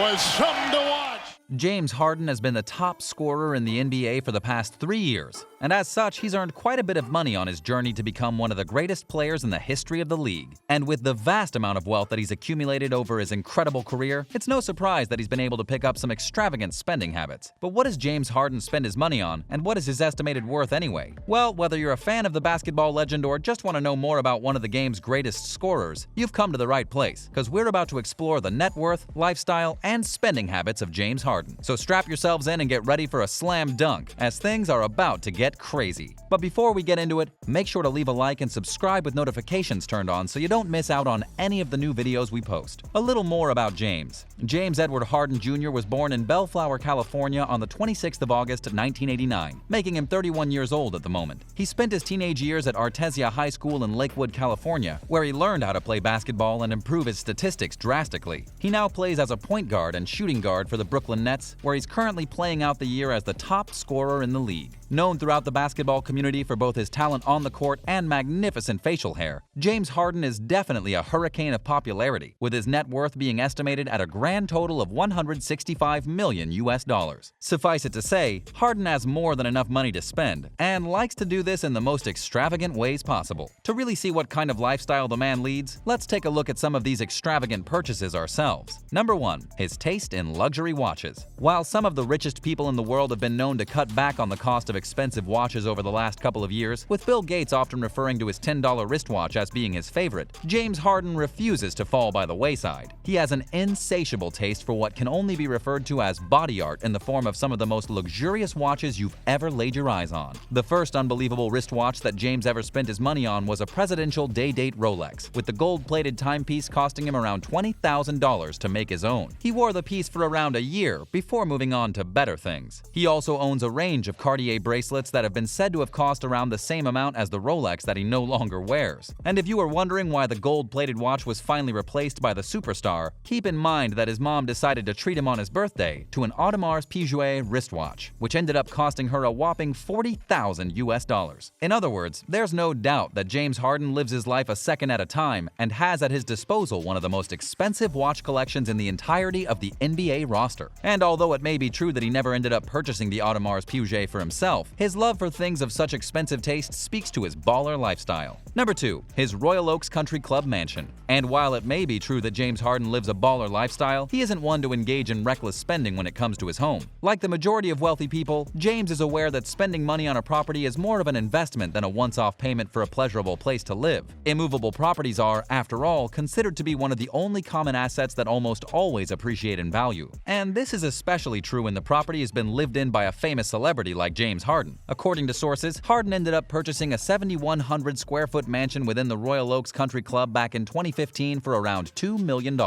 was something to watch. James Harden has been the top scorer in the NBA for the past 3 years, and as such, he's earned quite a bit of money on his journey to become one of the greatest players in the history of the league. And with the vast amount of wealth that he's accumulated over his incredible career, it's no surprise that he's been able to pick up some extravagant spending habits. But what does James Harden spend his money on, and what is his estimated worth anyway? Well, whether you're a fan of the basketball legend or just want to know more about one of the game's greatest scorers, you've come to the right place, because we're about to explore the net worth, lifestyle, and spending habits of James Harden. So strap yourselves in and get ready for a slam dunk, as things are about to get crazy. But before we get into it, make sure to leave a like and subscribe with notifications turned on so you don't miss out on any of the new videos we post. A little more about James. James Edward Harden Jr. was born in Bellflower, California on the 26th of August, 1989, making him 31 years old at the moment. He spent his teenage years at Artesia High School in Lakewood, California, where he learned how to play basketball and improve his statistics drastically. He now plays as a point guard and shooting guard for the Brooklyn Nets, where he's currently playing out the year as the top scorer in the league. Known throughout the basketball community for both his talent on the court and magnificent facial hair, James Harden is definitely a hurricane of popularity, with his net worth being estimated at a grand total of $165 million. Suffice it to say, Harden has more than enough money to spend, and likes to do this in the most extravagant ways possible. To really see what kind of lifestyle the man leads, let's take a look at some of these extravagant purchases ourselves. Number 1. His taste in luxury watches. While some of the richest people in the world have been known to cut back on the cost of expensive watches over the last couple of years, with Bill Gates often referring to his $10 wristwatch as being his favorite, James Harden refuses to fall by the wayside. He has an insatiable taste for what can only be referred to as body art in the form of some of the most luxurious watches you've ever laid your eyes on. The first unbelievable wristwatch that James ever spent his money on was a presidential day-date Rolex, with the gold-plated timepiece costing him around $20,000 to make his own. He wore the piece for around a year before moving on to better things. He also owns a range of Cartier bracelets that have been said to have cost around the same amount as the Rolex that he no longer wears. And if you were wondering why the gold-plated watch was finally replaced by the superstar, keep in mind that his mom decided to treat him on his birthday to an Audemars Piguet wristwatch, which ended up costing her a whopping $40,000. In other words, there's no doubt that James Harden lives his life a second at a time and has at his disposal one of the most expensive watch collections in the entirety of the NBA roster. And although it may be true that he never ended up purchasing the Audemars Piguet for himself, his love for things of such expensive taste speaks to his baller lifestyle. Number 2. His Royal Oaks Country Club mansion. And while it may be true that James Harden lives a baller lifestyle, he isn't one to engage in reckless spending when it comes to his home. Like the majority of wealthy people, James is aware that spending money on a property is more of an investment than a once-off payment for a pleasurable place to live. Immovable properties are, after all, considered to be one of the only common assets that almost always appreciate in value. And this is especially true when the property has been lived in by a famous celebrity like James Harden. According to sources, Harden ended up purchasing a 7,100 square foot mansion within the Royal Oaks Country Club back in 2015 for around $2 million.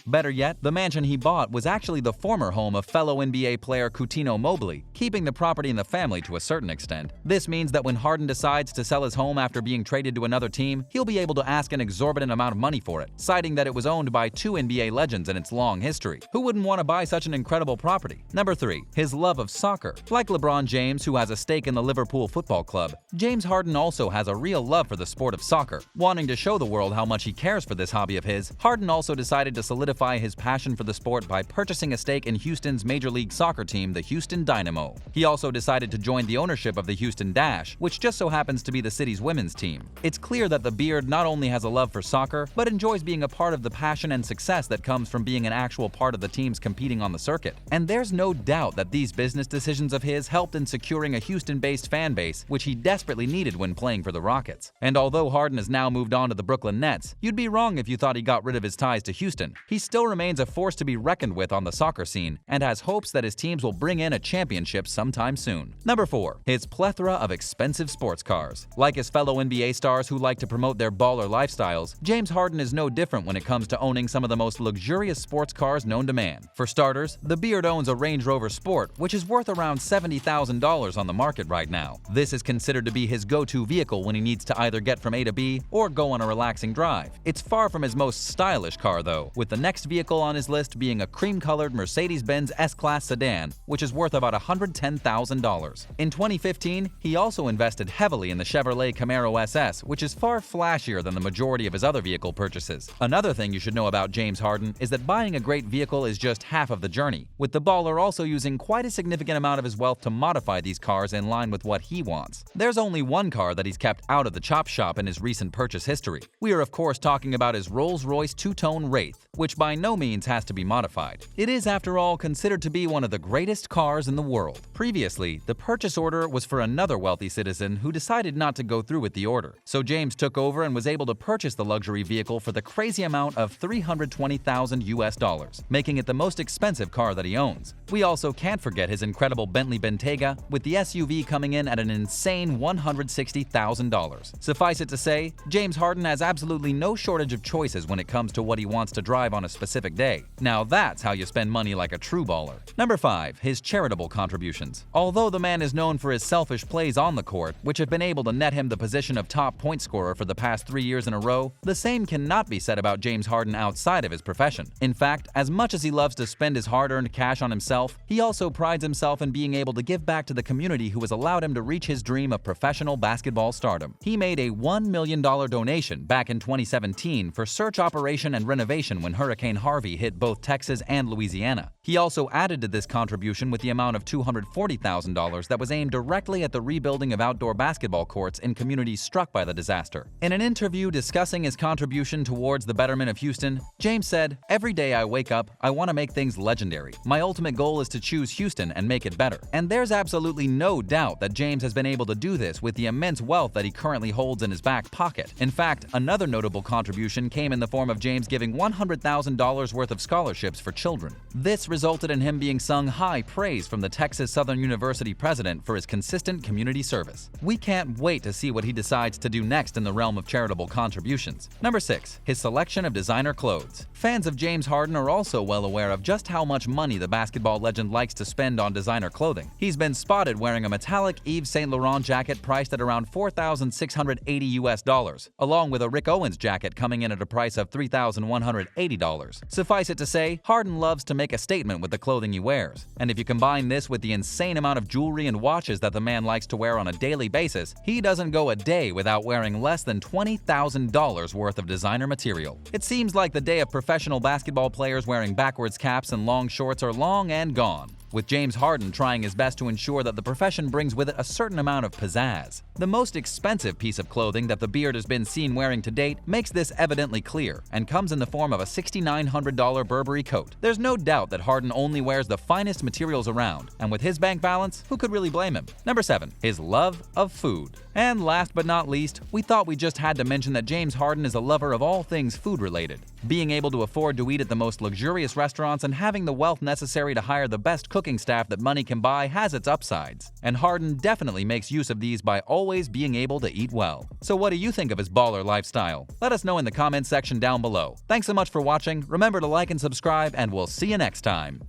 Better yet, the mansion he bought was actually the former home of fellow NBA player Coutinho Mobley, keeping the property in the family to a certain extent. This means that when Harden decides to sell his home after being traded to another team, he'll be able to ask an exorbitant amount of money for it, citing that it was owned by 2 NBA legends in its long history. Who wouldn't want to buy such an incredible property? Number 3. His love of soccer. Like LeBron James, who has a stake in the Liverpool Football Club, James Harden also has a real love for the sport of soccer. Wanting to show the world how much he cares for this hobby of his, Harden also decided to solidify his passion for the sport by purchasing a stake in Houston's Major League Soccer team, the Houston Dynamo. He also decided to join the ownership of the Houston Dash, which just so happens to be the city's women's team. It's clear that the Beard not only has a love for soccer, but enjoys being a part of the passion and success that comes from being an actual part of the teams competing on the circuit. And there's no doubt that these business decisions of his helped in securing a Houston-based fan base, which he desperately needed when playing for the Rockets. And although Harden has now moved on to the Brooklyn Nets, you'd be wrong if you thought he got rid of his ties to Houston. He still remains a force to be reckoned with on the soccer scene and has hopes that his teams will bring in a championship sometime soon. Number 4. His plethora of expensive sports cars. Like his fellow NBA stars who like to promote their baller lifestyles, James Harden is no different when it comes to owning some of the most luxurious sports cars known to man. For starters, the Beard owns a Range Rover Sport, which is worth around $70,000 on the market right now. This is considered to be his go-to vehicle when he needs to either get from from A to B or go on a relaxing drive. It's far from his most stylish car though, with the next vehicle on his list being a cream-colored Mercedes-Benz S-Class sedan, which is worth about $110,000. In 2015, he also invested heavily in the Chevrolet Camaro SS, which is far flashier than the majority of his other vehicle purchases. Another thing you should know about James Harden is that buying a great vehicle is just half of the journey, with the baller also using quite a significant amount of his wealth to modify these cars in line with what he wants. There's only one car that he's kept out of the chop shop in his recent purchase history. We are of course talking about his Rolls-Royce two-tone Wraith, which by no means has to be modified. It is, after all, considered to be one of the greatest cars in the world. Previously, the purchase order was for another wealthy citizen who decided not to go through with the order. So James took over and was able to purchase the luxury vehicle for the crazy amount of $320,000, making it the most expensive car that he owns. We also can't forget his incredible Bentley Bentayga, with the SUV coming in at an insane $160,000. Suffice it to say, James Harden has absolutely no shortage of choices when it comes to what he wants to drive on a specific day. Now that's how you spend money like a true baller. Number 5. His charitable contributions. Although the man is known for his selfish plays on the court, which have been able to net him the position of top point scorer for the past 3 years in a row, the same cannot be said about James Harden outside of his profession. In fact, as much as he loves to spend his hard-earned cash on himself, he also prides himself in being able to give back to the community who has allowed him to reach his dream of professional basketball stardom. He made a $1 million donation back in 2017 for search operation and renovation when Hurricane Harvey hit both Texas and Louisiana. He also added to this contribution with the amount of $240,000 that was aimed directly at the rebuilding of outdoor basketball courts in communities struck by the disaster. In an interview discussing his contribution towards the betterment of Houston, James said, "Every day I wake up, I want to make things legendary. My ultimate goal is to choose Houston and make it better." And there's absolutely no doubt that James has been able to do this with the immense wealth that he currently holds in his back pocket. In fact, another notable contribution came in the form of James giving $100,000 worth of scholarships for children. This resulted in him being sung high praise from the Texas Southern University president for his consistent community service. We can't wait to see what he decides to do next in the realm of charitable contributions. Number 6. His selection of designer clothes. Fans of James Harden are also well aware of just how much money the basketball legend likes to spend on designer clothing. He's been spotted wearing a metallic Yves Saint Laurent jacket priced at around $4,680, along with a Rick Owens jacket coming in at a price of $3,180. Suffice it to say, Harden loves to make a statement with the clothing he wears. And if you combine this with the insane amount of jewelry and watches that the man likes to wear on a daily basis, he doesn't go a day without wearing less than $20,000 worth of designer material. It seems like the day of professional basketball players wearing backwards caps and long shorts are long and gone, with James Harden trying his best to ensure that the profession brings with it a certain amount of pizzazz. The most expensive piece of clothing that the Beard has been seen wearing to date makes this evidently clear and comes in the form of a $6,900 Burberry coat. There's no doubt that Harden only wears the finest materials around, and with his bank balance, who could really blame him? Number 7. His love of food. And last but not least, we thought we just had to mention that James Harden is a lover of all things food-related. Being able to afford to eat at the most luxurious restaurants and having the wealth necessary to hire the best cooking staff that money can buy has its upsides. And Harden definitely makes use of these by always being able to eat well. So what do you think of his baller lifestyle? Let us know in the comments section down below. Thanks so much for watching. Remember to like and subscribe, and we'll see you next time.